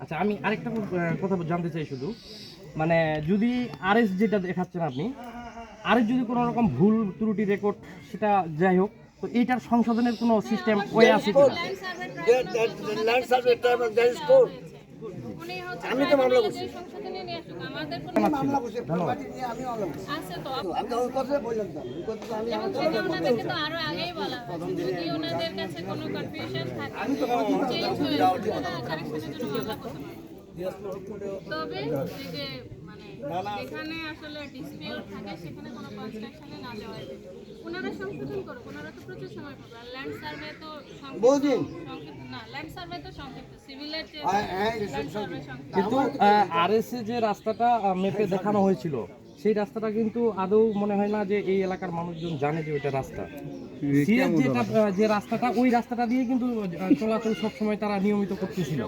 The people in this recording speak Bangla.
আচ্ছা, আমি আরেকটা কথা জানতে চাই শুধু, মানে যদি আরএস যেটা দেখাচ্ছেন আপনি, আরএস যদি কোনো রকম ভুল ত্রুটি রেকর্ড, সেটা যাই হোক, তো এইটার সংশোধনের কোনো সিস্টেম ওয়ে আছে কিনা? আমি তো মামলা করছি, মামলা করছি, ধন্যবাদ। আছে তো আমি ওই কথা বললাম তো, ওই কথা আমি সেটা ওনাদেরকে তো আরো আগেই বলা হয়েছে। যদি ওনাদের কাছে কোনো কনফিউশন থাকে, চেঞ্জ হয়ে কারেকশনের জন্য মামলা করতে পারে। তবে এই যে মানে যেখানে আসলে ডিসপিউট থাকে সেখানে কোনো কনস্ট্রাকশনে না যাওয়াই better। ওনারা সংশোধন করুক, ওনারা তো প্রচুর সময় পাবে। আর ল্যান্ড সার্ভে তো বহুদিন। সংক্ষিপ্ত না, ল্যান্ড সার্ভে তো সংক্ষিপ্ত, সিভিলের যে হ্যাঁ, ল্যান্ড সার্ভে সংক্ষিপ্ত। কিন্তু আরএস এ যে রাস্তাটা মেপে দেখানো হয়েছিল, সেই রাস্তাটা কিন্তু আদৌ মনে হয় না যে এই এলাকার মানুষজন জানে যে ওইটা রাস্তা। সিএস যেটা যে রাস্তাটা, ওই রাস্তাটা দিয়ে কিন্তু চলাচল সবসময় তারা নিয়মিত করতেছিল।